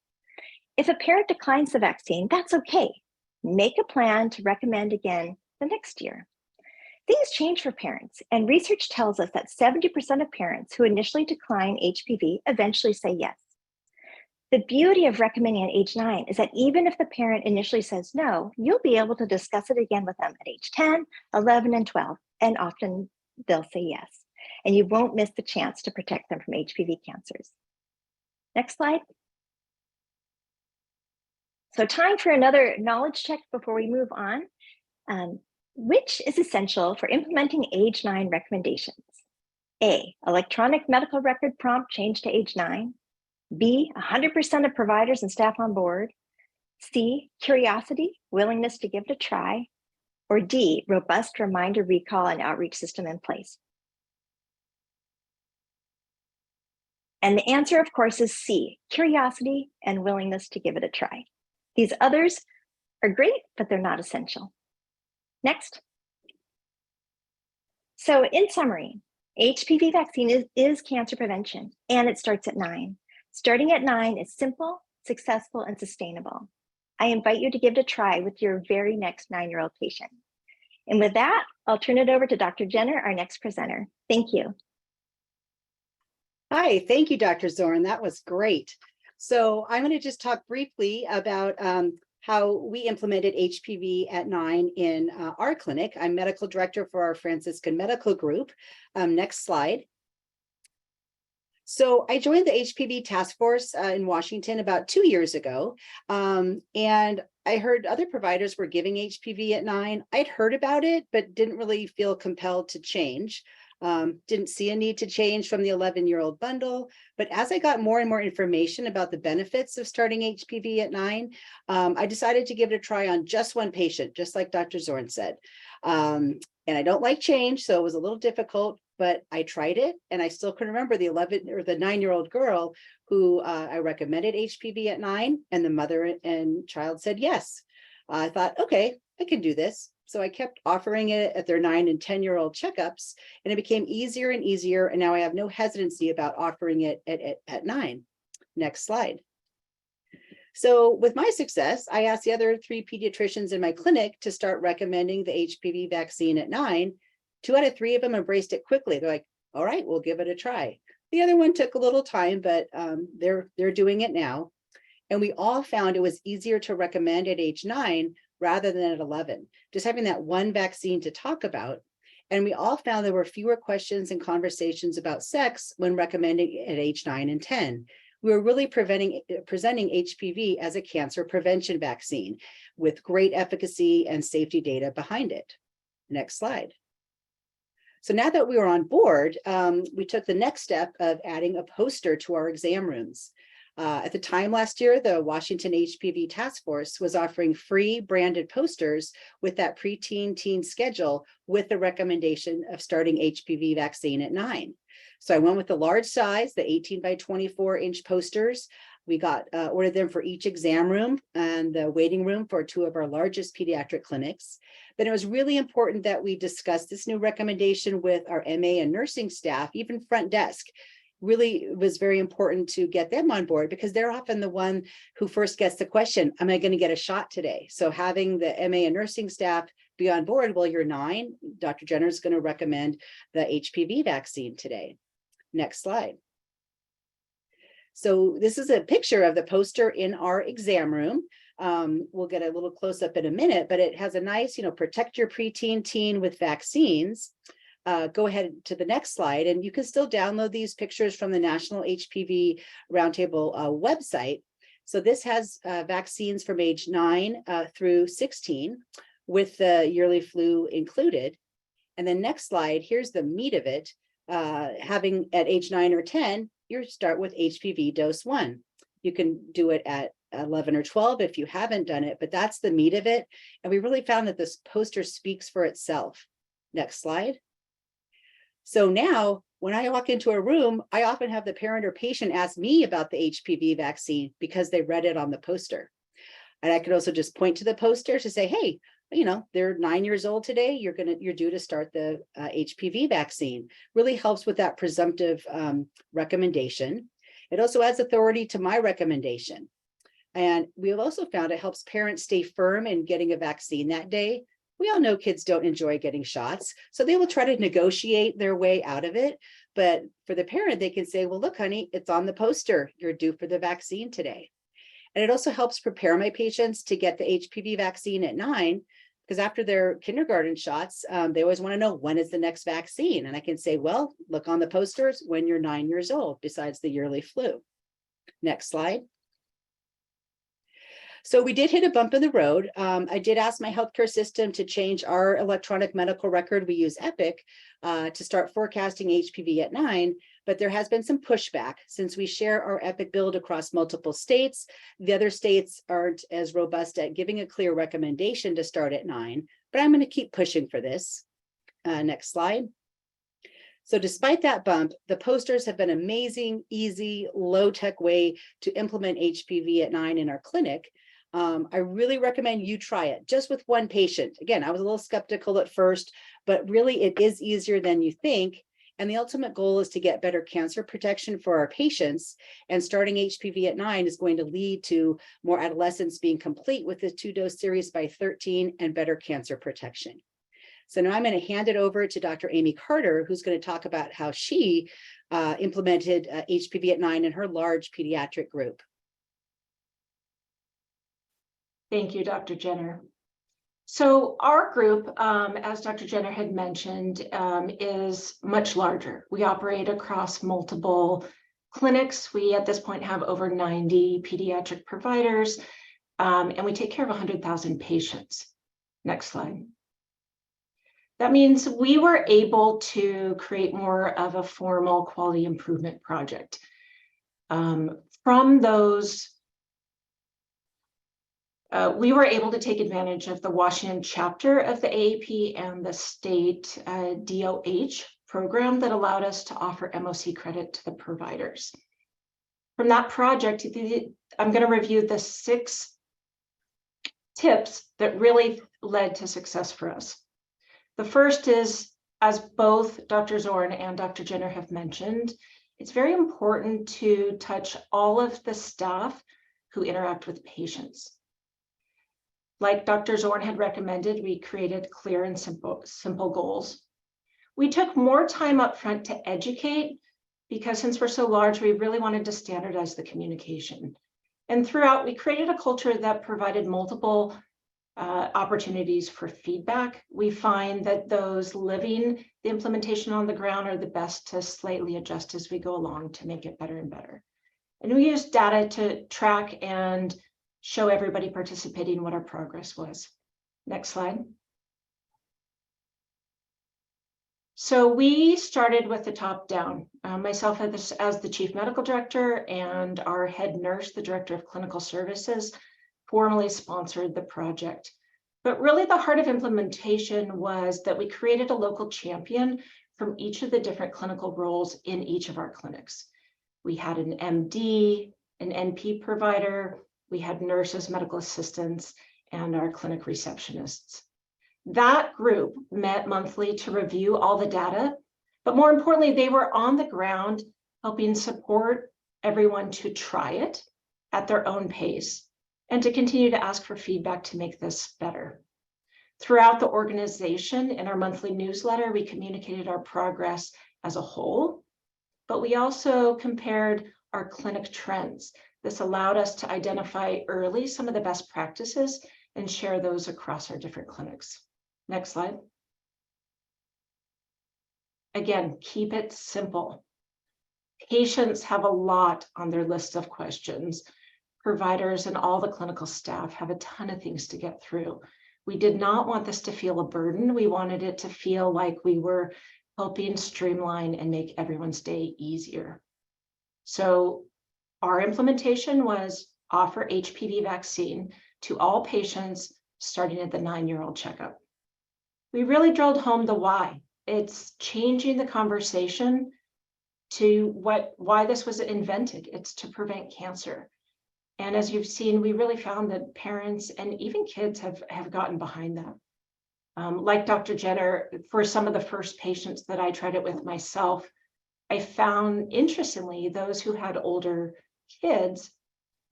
If a parent declines the vaccine, that's okay. Make a plan to recommend again the next year. Things change for parents, and research tells us that 70% of parents who initially decline HPV eventually say yes. The beauty of recommending at age 9 is that even if the parent initially says no, you'll be able to discuss it again with them at age 10, 11, and 12, and often they'll say yes. And you won't miss the chance to protect them from HPV cancers. Next slide. So time for another knowledge check before we move on. Which is essential for implementing age 9 recommendations? A, electronic medical record prompt change to age 9. B, 100% of providers and staff on board. C, curiosity, willingness to give it a try. Or D, robust reminder recall and outreach system in place. And the answer, of course, is C, curiosity and willingness to give it a try. These others are great, but they're not essential. Next. So in summary, HPV vaccine is cancer prevention, and it starts at 9. Starting at 9 is simple, successful, and sustainable. I invite you to give it a try with your very next 9-year-old patient. And with that, I'll turn it over to Dr. Jenner, our next presenter. Thank you. Hi, thank you, Dr. Zorn. That was great. So I'm going to just talk briefly about how we implemented HPV at 9 in our clinic. I'm medical director for our Franciscan Medical Group. Next slide. So I joined the HPV task force in Washington about 2 years ago, and I heard other providers were giving HPV at 9. I'd heard about it, but didn't really feel compelled to change. Didn't see a need to change from the 11-year-old bundle. But as I got more and more information about the benefits of starting HPV at 9, I decided to give it a try on just one patient, just like Dr. Zorn said. And I don't like change, so it was a little difficult, but I tried it, and I still can remember the 9-year-old girl who I recommended HPV at 9, and the mother and child said yes. I thought, okay, I can do this. So I kept offering it at their 9 and 10-year-old checkups, and it became easier and easier. And now I have no hesitancy about offering it at 9. Next slide. So with my success, I asked the other 3 pediatricians in my clinic to start recommending the HPV vaccine at 9. 2 out of 3 of them embraced it quickly. They're like, all right, we'll give it a try. The other one took a little time, but they're doing it now. And we all found it was easier to recommend at age 9 rather than at 11, just having that one vaccine to talk about. And we all found there were fewer questions and conversations about sex when recommending at age 9 and 10. We were really presenting HPV as a cancer prevention vaccine with great efficacy and safety data behind it. Next slide. So now that we were on board, we took the next step of adding a poster to our exam rooms. At the time last year, the Washington HPV Task Force was offering free branded posters with that preteen-teen schedule with the recommendation of starting HPV vaccine at 9. So I went with the large size, the 18 by 24 inch posters. We ordered them for each exam room and the waiting room for 2 of our largest pediatric clinics. Then it was really important that we discuss this new recommendation with our MA and nursing staff, even front desk. Really was very important to get them on board because they're often the one who first gets the question, am I going to get a shot today? So having the MA and nursing staff be on board, well, you're 9, Dr. Jenner is going to recommend the HPV vaccine today. Next slide. So this is a picture of the poster in our exam room. We'll get a little close up in a minute, but it has a nice, protect your preteen teen with vaccines. Go ahead to the next slide, and you can still download these pictures from the National HPV Roundtable website. So this has vaccines from age 9 through 16 with the yearly flu included. And then next slide, here's the meat of it. Having at age 9 or 10, you start with HPV dose 1. You can do it at 11 or 12 if you haven't done it, but that's the meat of it. And we really found that this poster speaks for itself. Next slide. So now When I walk into a room, I often have the parent or patient ask me about the HPV vaccine because they read it on the poster. And I could also just point to the poster to say, hey, you know, they're 9 years old today. You're due to start the HPV vaccine. Really helps with that presumptive recommendation. It also adds authority to my recommendation. And we've also found it helps parents stay firm in getting a vaccine that day. We all know kids don't enjoy getting shots, so they will try to negotiate their way out of it. But for the parent, they can say, well, look, honey, it's on the poster. You're due for the vaccine today. And it also helps prepare my patients to get the HPV vaccine at 9, because after their kindergarten shots, they always want to know, when is the next vaccine? And I can say, well, look on the posters when you're 9 years old, besides the yearly flu. Next slide. So we did hit a bump in the road. I did ask my healthcare system to change our electronic medical record. We use Epic to start forecasting HPV at 9, but there has been some pushback since we share our Epic build across multiple states. The other states aren't as robust at giving a clear recommendation to start at 9, but I'm going to keep pushing for this. Next slide. So despite that bump, the posters have been amazing, easy, low-tech way to implement HPV at 9 in our clinic. I really recommend you try it just with one patient. Again, I was a little skeptical at first, but really it is easier than you think. And the ultimate goal is to get better cancer protection for our patients. And starting HPV at 9 is going to lead to more adolescents being complete with the 2-dose series by 13 and better cancer protection. So now I'm going to hand it over to Dr. Amy Carter, who's going to talk about how she implemented HPV at 9 in her large pediatric group. Thank you, Dr. Jenner. So our group, as Dr. Jenner had mentioned, is much larger. We operate across multiple clinics. We at this point have over 90 pediatric providers, and we take care of 100,000 patients. Next slide. That means we were able to create more of a formal quality improvement project. From those, we were able to take advantage of the Washington chapter of the AAP and the state DOH program that allowed us to offer MOC credit to the providers. From that project, I'm going to review the 6 tips that really led to success for us. The first is, as both Dr. Zorn and Dr. Jenner have mentioned, it's very important to touch all of the staff who interact with patients. Like Dr. Zorn had recommended, we created clear and simple goals. We took more time up front to educate because since we're so large, we really wanted to standardize the communication. And throughout, we created a culture that provided multiple opportunities for feedback. We find that those living the implementation on the ground are the best to slightly adjust as we go along to make it better and better. And we use data to track and show everybody participating what our progress was. Next slide. So we started with the top down. Myself as the chief medical director and our head nurse, the director of clinical services, formally sponsored the project. But really the heart of implementation was that we created a local champion from each of the different clinical roles in each of our clinics. We had an MD, an NP provider, we had nurses, medical assistants, and our clinic receptionists. That group met monthly to review all the data, but more importantly, they were on the ground helping support everyone to try it at their own pace and to continue to ask for feedback to make this better. Throughout the organization, in our monthly newsletter, we communicated our progress as a whole, but we also compared our clinic trends. This allowed us to identify early some of the best practices and share those across our different clinics. Next slide. Again, keep it simple. Patients have a lot on their list of questions. Providers and all the clinical staff have a ton of things to get through. We did not want this to feel a burden. We wanted it to feel like we were helping streamline and make everyone's day easier. So our implementation was offer HPV vaccine to all patients starting at the 9-year-old checkup. We really drilled home the why. It's changing the conversation to why this was invented. It's to prevent cancer. And as you've seen, we really found that parents and even kids have gotten behind that. Like Dr. Jenner, for some of the first patients that I tried it with myself, I found, interestingly, those who had older kids,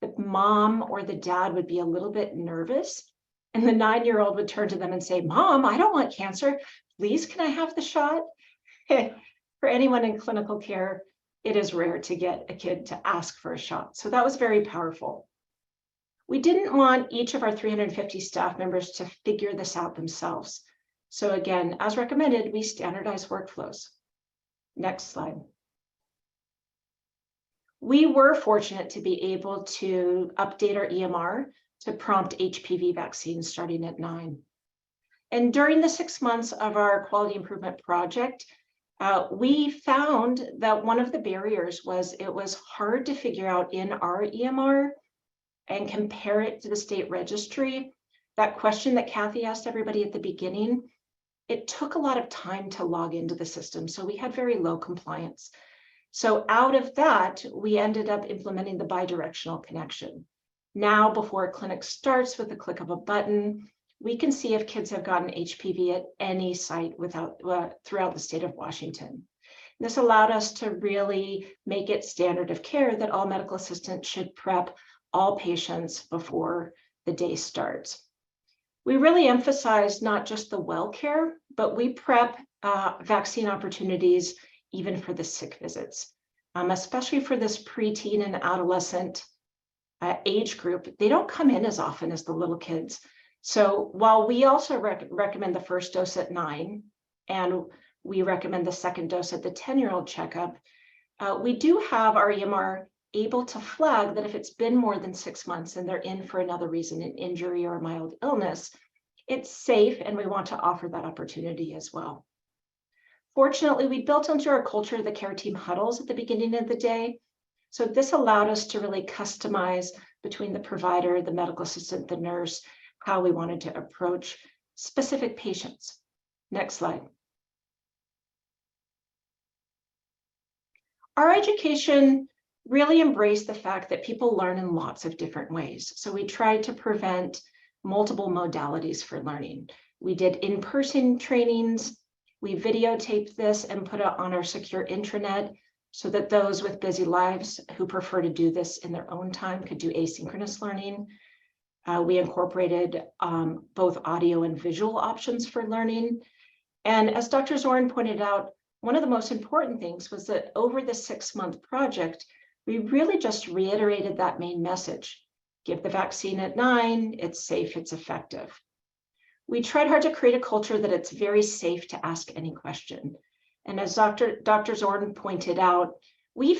the mom or the dad would be a little bit nervous. And the 9-year-old would turn to them and say, "Mom, I don't want cancer. Please, can I have the shot?" For anyone in clinical care, it is rare to get a kid to ask for a shot. So that was very powerful. We didn't want each of our 350 staff members to figure this out themselves. So again, as recommended, we standardized workflows. Next slide. We were fortunate to be able to update our EMR to prompt HPV vaccines starting at 9. And during the 6 months of our quality improvement project, we found that one of the barriers was it was hard to figure out in our EMR and compare it to the state registry. That question that Kathy asked everybody at the beginning, it took a lot of time to log into the system. So we had very low compliance. So out of that, we ended up implementing the bidirectional connection. Now, before a clinic starts with the click of a button, we can see if kids have gotten HPV at any site throughout the state of Washington. This allowed us to really make it standard of care that all medical assistants should prep all patients before the day starts. We really emphasize not just the well care, but we prep vaccine opportunities even for the sick visits, especially for this preteen and adolescent age group. They don't come in as often as the little kids. So while we also recommend the first dose at 9, and we recommend the second dose at the 10-year-old checkup, we do have our EMR able to flag that if it's been more than 6 months and they're in for another reason, an injury or a mild illness, it's safe, and we want to offer that opportunity as well. Fortunately, we built into our culture the care team huddles at the beginning of the day. So this allowed us to really customize between the provider, the medical assistant, the nurse, how we wanted to approach specific patients. Next slide. Our education really embraced the fact that people learn in lots of different ways. So we tried to prevent multiple modalities for learning. We did in-person trainings. We videotaped this and put it on our secure intranet so that those with busy lives who prefer to do this in their own time could do asynchronous learning. We incorporated both audio and visual options for learning. And as Dr. Zorn pointed out, one of the most important things was that over the 6-month project, we really just reiterated that main message. Give the vaccine at 9, it's safe, it's effective. We tried hard to create a culture that it's very safe to ask any question. And as Dr. Zorn pointed out, we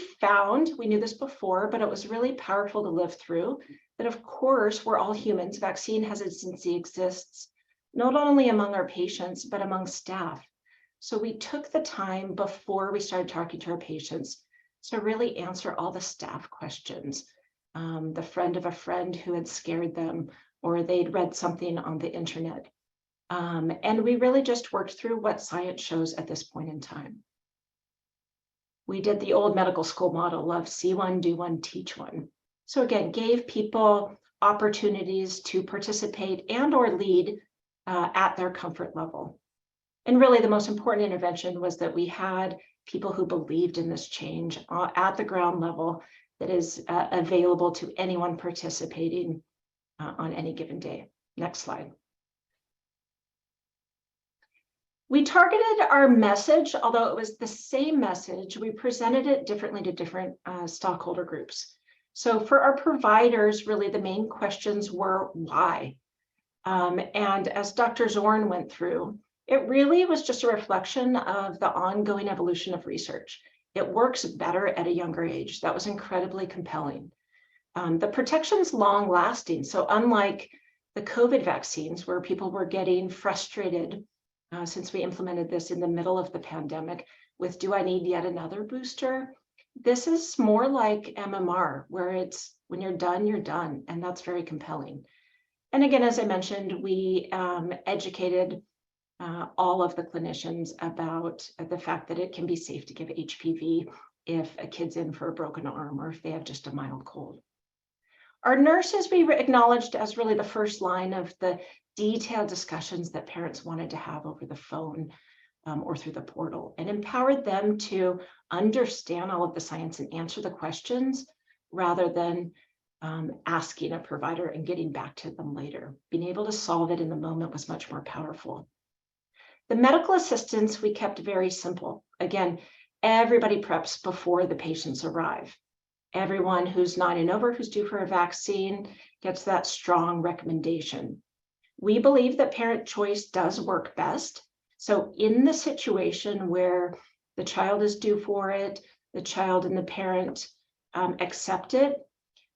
knew this before, but it was really powerful to live through, that of course, we're all humans. Vaccine hesitancy exists, not only among our patients, but among staff. So we took the time before we started talking to our patients to really answer all the staff questions. The friend of a friend who had scared them, or they'd read something on the internet. And we really just worked through what science shows at this point in time. We did the old medical school model of see one, do one, teach one. So again, gave people opportunities to participate and or lead at their comfort level. And really the most important intervention was that we had people who believed in this change at the ground level that is available to anyone participating on any given day. Next slide. We targeted our message, although it was the same message, we presented it differently to different stockholder groups. So for our providers, really the main questions were why? And as Dr. Zorn went through, it really was just a reflection of the ongoing evolution of research. It works better at a younger age. That was incredibly compelling. The protection's long lasting. So unlike the COVID vaccines where people were getting frustrated since we implemented this in the middle of the pandemic with, do I need yet another booster? This is more like MMR, where it's when you're done, and that's very compelling. And again, as I mentioned, we educated all of the clinicians about the fact that it can be safe to give HPV if a kid's in for a broken arm or if they have just a mild cold. Our nurses we acknowledged as really the first line of the detailed discussions that parents wanted to have over the phone or through the portal, and empowered them to understand all of the science and answer the questions rather than asking a provider and getting back to them later. Being able to solve it in the moment was much more powerful. The medical assistance we kept very simple. Again, everybody preps before the patients arrive. Everyone who's 9 and over who's due for a vaccine gets that strong recommendation. We believe that parent choice does work best. So in the situation where the child is due for it, the child and the parent accept it,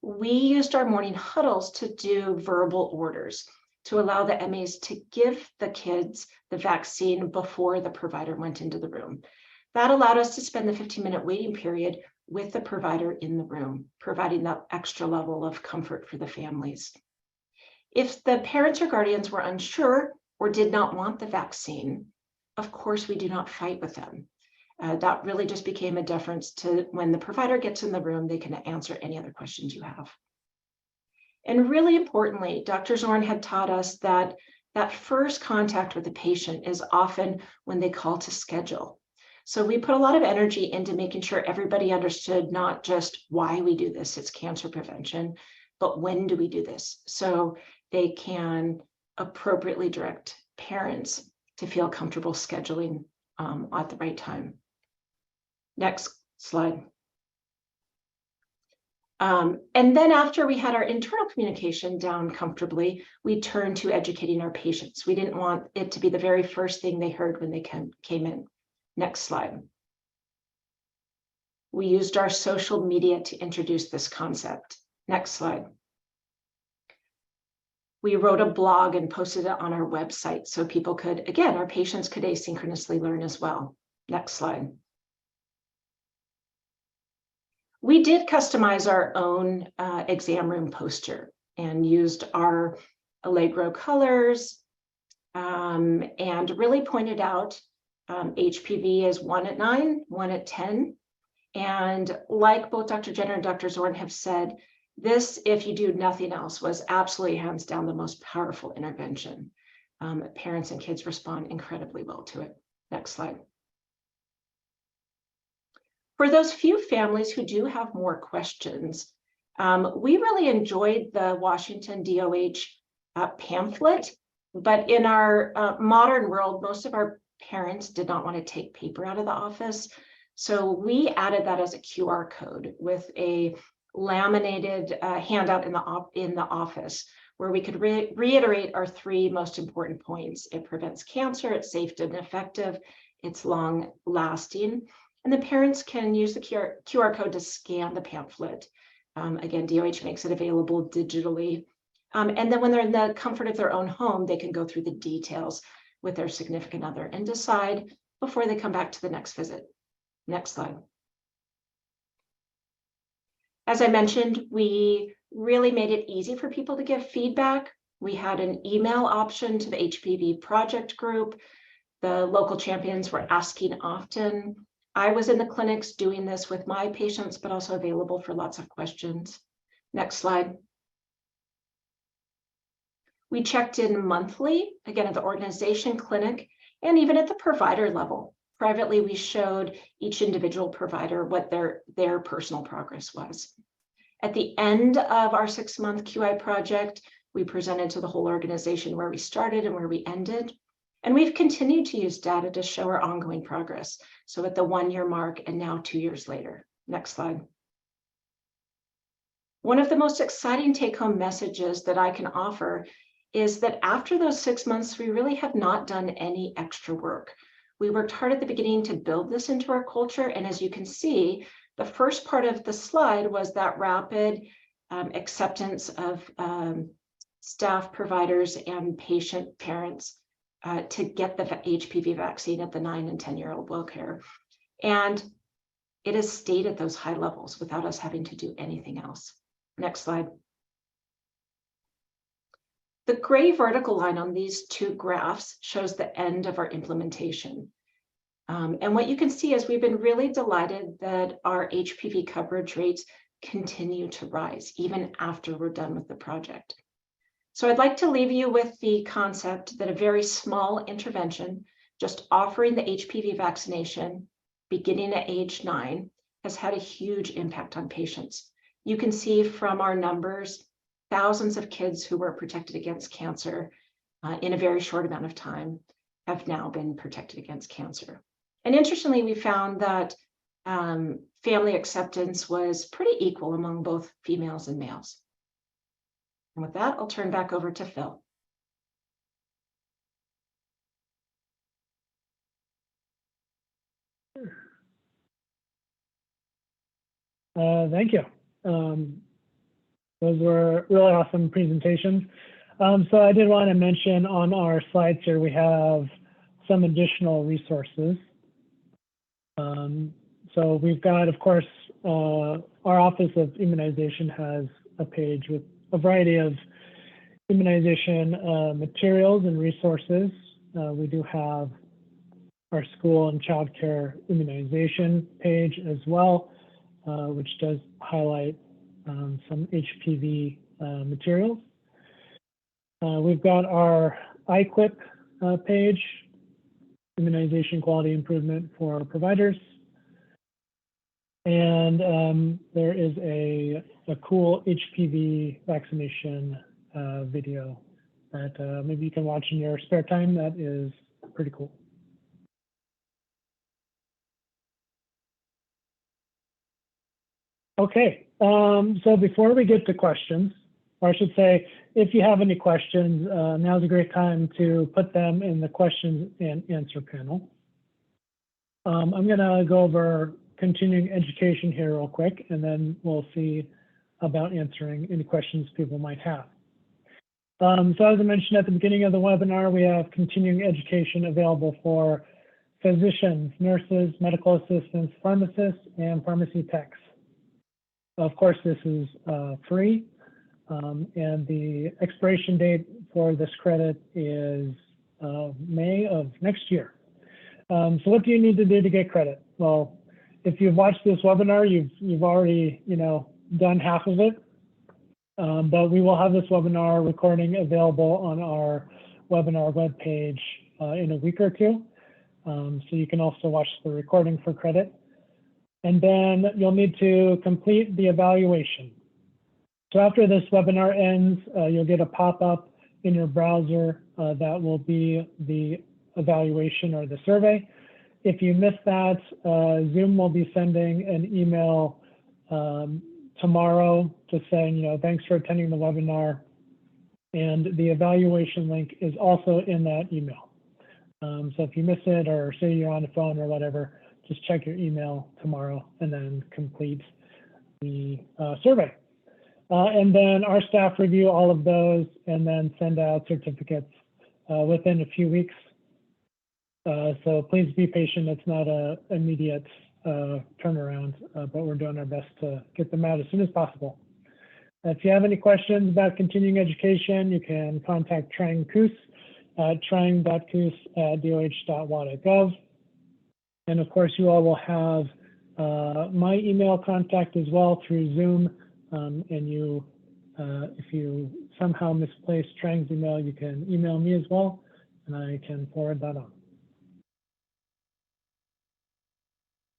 we used our morning huddles to do verbal orders to allow the MAs to give the kids the vaccine before the provider went into the room. That allowed us to spend the 15-minute waiting period with the provider in the room, providing that extra level of comfort for the families. If the parents or guardians were unsure or did not want the vaccine, of course, we do not fight with them. That really just became a deference to when the provider gets in the room, they can answer any other questions you have. And really importantly, Dr. Zorn had taught us that that first contact with the patient is often when they call to schedule. So we put a lot of energy into making sure everybody understood not just why we do this, it's cancer prevention, but when do we do this? So they can appropriately direct parents to feel comfortable scheduling at the right time. Next slide. And then after we had our internal communication down comfortably, we turned to educating our patients. We didn't want it to be the very first thing they heard when they came in. Next slide. We used our social media to introduce this concept. Next slide. We wrote a blog and posted it on our website so people could, again, our patients could asynchronously learn as well. Next slide. We did customize our own exam room poster and used our Allegro colors and really pointed out HPV as 1 at 9, 1 at 10. And like both Dr. Jenner and Dr. Zorn have said, this, if you do nothing else, was absolutely hands down the most powerful intervention. Parents and kids respond incredibly well to it. Next slide. For those few families who do have more questions, we really enjoyed the Washington DOH pamphlet, but in our modern world, most of our parents did not want to take paper out of the office. So we added that as a QR code with a laminated handout in the office where we could reiterate our 3 most important points. It prevents cancer, it's safe and effective, it's long lasting. And the parents can use the QR code to scan the pamphlet. Again, DOH makes it available digitally. And then when they're in the comfort of their own home, they can go through the details with their significant other and decide before they come back to the next visit. Next slide. As I mentioned, we really made it easy for people to give feedback. We had an email option to the HPV project group. The local champions were asking often. I was in the clinics doing this with my patients, but also available for lots of questions. Next slide. We checked in monthly, again, at the organization clinic, and even at the provider level. Privately, we showed each individual provider what their personal progress was. At the end of our 6-month QI project, we presented to the whole organization where we started and where we ended. And we've continued to use data to show our ongoing progress. So at the 1-year mark and now 2 years later. Next slide. One of the most exciting take-home messages that I can offer is that after those 6 months, we really have not done any extra work. We worked hard at the beginning to build this into our culture. And as you can see, the first part of the slide was that rapid acceptance of staff, providers, and patient parents to get the HPV vaccine at the 9 and 10-year-old WellCare. And it has stayed at those high levels without us having to do anything else. Next slide. The gray vertical line on these 2 graphs shows the end of our implementation. And what you can see is we've been really delighted that our HPV coverage rates continue to rise even after we're done with the project. So I'd like to leave you with the concept that a very small intervention, just offering the HPV vaccination beginning at age 9, has had a huge impact on patients. You can see from our numbers, thousands of kids who were protected against cancer in a very short amount of time have now been protected against cancer. And interestingly, we found that family acceptance was pretty equal among both females and males. And with that, I'll turn back over to Phil. Thank you. Those were really awesome presentations. So I did want to mention on our slides here, we have some additional resources. So we've got, of course, our Office of Immunization has a page with a variety of immunization materials and resources. We do have our school and childcare immunization page as well, which does highlight some HPV materials. We've got our IQIP page, Immunization Quality Improvement for Providers. And there is a cool HPV vaccination video that maybe you can watch in your spare time. That is pretty cool. Okay, so before we get to questions, or I should say, if you have any questions, now's a great time to put them in the questions and answer panel. I'm gonna go over continuing education here real quick, and then we'll see about answering any questions people might have. So as I mentioned at the beginning of the webinar, we have continuing education available for physicians, nurses, medical assistants, pharmacists, and pharmacy techs. Of course, this is free, and the expiration date for this credit is May of next year. So what do you need to do to get credit? Well, if you've watched this webinar, you've already done half of it, but we will have this webinar recording available on our webinar webpage in a week or two. So you can also watch the recording for credit. And then you'll need to complete the evaluation. So after this webinar ends, you'll get a pop-up in your browser that will be the evaluation or the survey. If you miss that, Zoom will be sending an email tomorrow just saying, thanks for attending the webinar. And the evaluation link is also in that email. So if you miss it, or say you're on the phone or whatever, just check your email tomorrow and then complete the survey. And then our staff review all of those and then send out certificates within a few weeks. So please be patient. It's not an immediate turnaround, but we're doing our best to get them out as soon as possible. If you have any questions about continuing education, you can contact Trang Koos at trang.koos@doh.wa.gov. And of course, you all will have my email contact as well through Zoom. And if you somehow misplace Trang's email, you can email me as well, and I can forward that on.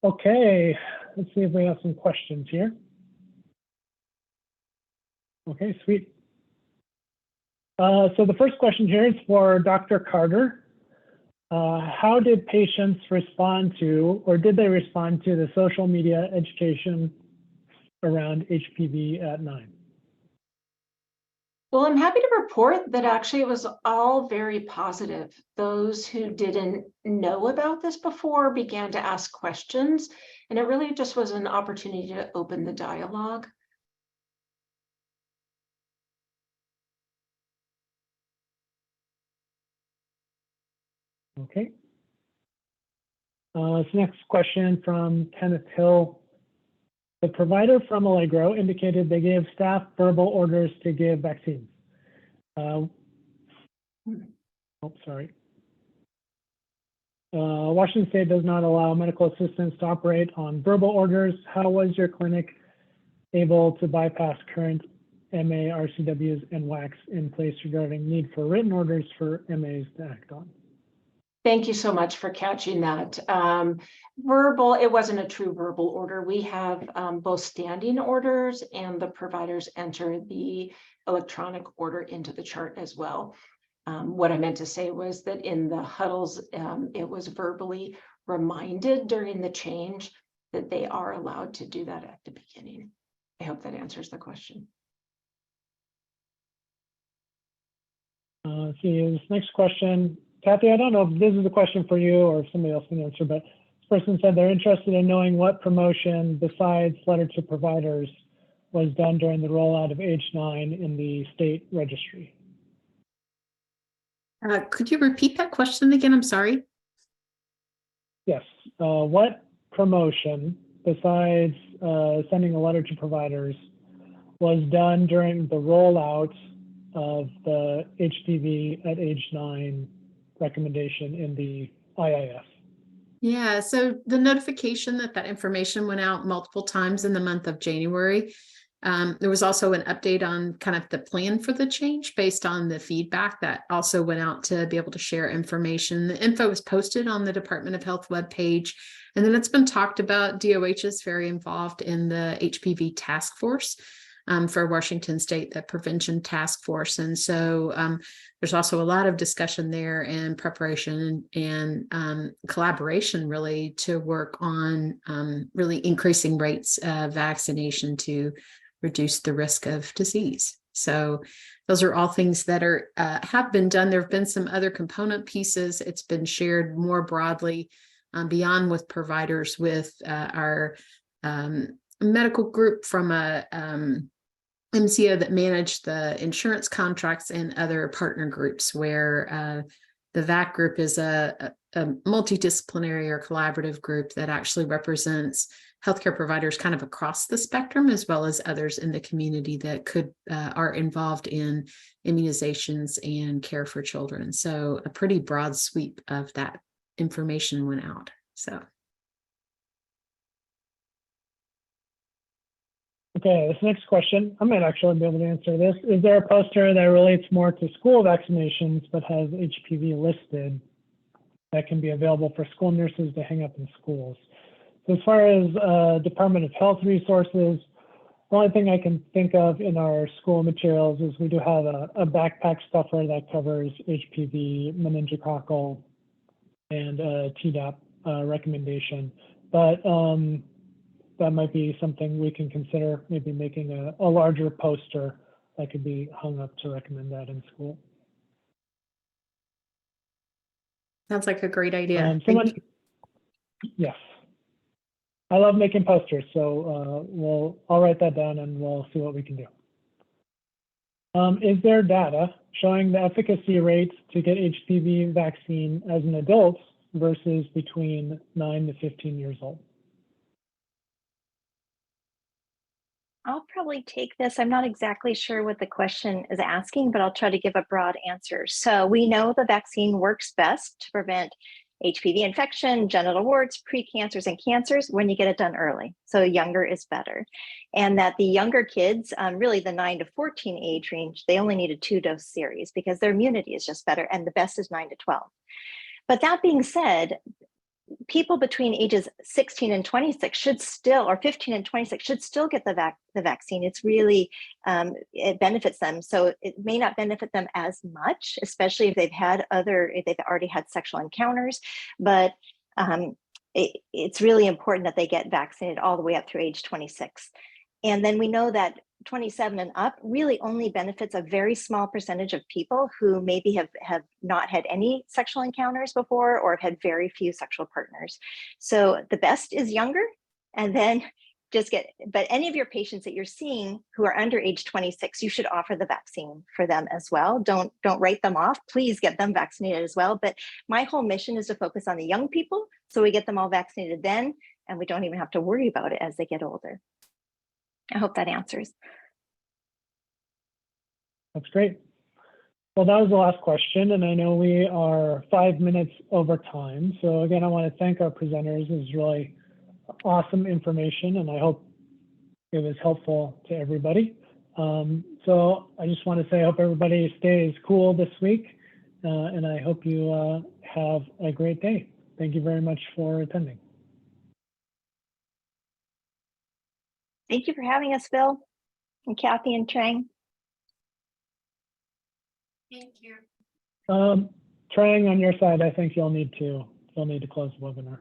Okay, let's see if we have some questions here. Okay, sweet. So the first question here is for Dr. Carter. How did patients respond to, or did they respond to, the social media education around HPV at 9? Well, I'm happy to report that actually it was all very positive. Those who didn't know about this before began to ask questions, and it really just was an opportunity to open the dialogue. Okay. This next question from Kenneth Hill. The provider from Allegro indicated they gave staff verbal orders to give vaccines. Oh, sorry. Washington State does not allow medical assistants to operate on verbal orders. How was your clinic able to bypass current MA, RCWs, and WACs in place regarding need for written orders for MAs to act on? Thank you so much for catching that. Verbal, it wasn't a true verbal order. We have both standing orders, and the providers enter the electronic order into the chart as well. What I meant to say was that in the huddles, it was verbally reminded during the change that they are allowed to do that at the beginning. I hope that answers the question. See this next question. Kathy, I don't know if this is a question for you or if somebody else can answer, but this person said they're interested in knowing what promotion besides letter to providers was done during the rollout of age 9 in the state registry. Could you repeat that question again? I'm sorry. Yes. What promotion besides sending a letter to providers was done during the rollout of the HPV at age 9 recommendation in the IIS? Yeah, so the notification that information went out multiple times in the month of January. There was also an update on kind of the plan for the change based on the feedback that also went out to be able to share information. The info was posted on the Department of Health webpage, and then it's been talked about. DOH is very involved in the HPV task force for Washington State, the prevention task force. And so there's also a lot of discussion there and preparation and collaboration really to work on really increasing rates of vaccination to reduce the risk of disease. So those are all things that are have been done. There have been some other component pieces. It's been shared more broadly beyond with providers with our medical group from a MCO that managed the insurance contracts and other partner groups where the VAC group is a multidisciplinary or collaborative group that actually represents healthcare providers kind of across the spectrum, as well as others in the community that are involved in immunizations and care for children. So a pretty broad sweep of that information went out. So. Okay, this next question, I might actually be able to answer this. Is there a poster that relates more to school vaccinations but has HPV listed that can be available for school nurses to hang up in schools? So as far as Department of Health resources, the only thing I can think of in our school materials is we do have a backpack stuffer that covers HPV, meningococcal, and Tdap recommendation. But that might be something we can consider, maybe making a larger poster that could be hung up to recommend that in school. Sounds like a great idea. Yes. I love making posters, so I'll write that down and we'll see what we can do. Is there data showing the efficacy rates to get HPV vaccine as an adult versus between 9 to 15 years old? I'll probably take this. I'm not exactly sure what the question is asking, but I'll try to give a broad answer. So we know the vaccine works best to prevent HPV infection, genital warts, precancers, and cancers when you get it done early. So younger is better. And that the younger kids, really the 9 to 14 age range, they only need a 2-dose series because their immunity is just better. And the best is 9 to 12. But that being said, people between ages 16 and 26 should still, or 15 and 26 should still get the vaccine. It's really, it benefits them. So it may not benefit them as much, especially if they've already had sexual encounters, but it's really important that they get vaccinated all the way up through age 26. And then we know that 27 and up really only benefits a very small percentage of people who maybe have not had any sexual encounters before or have had very few sexual partners. So the best is younger, and then but any of your patients that you're seeing who are under age 26, you should offer the vaccine for them as well. Don't write them off. Please get them vaccinated as well. But my whole mission is to focus on the young people, so we get them all vaccinated then, and we don't even have to worry about it as they get older. I hope that answers. That's great. Well, that was the last question, and I know we are 5 minutes over time. So again, I want to thank our presenters. It was really awesome information, and I hope it was helpful to everybody. So I just want to say I hope everybody stays cool this week, and I hope you have a great day. Thank you very much for attending. Thank you for having us, Phil, and Kathy and Trang. Thank you. Trying on your side, I think you'll need to close the webinar.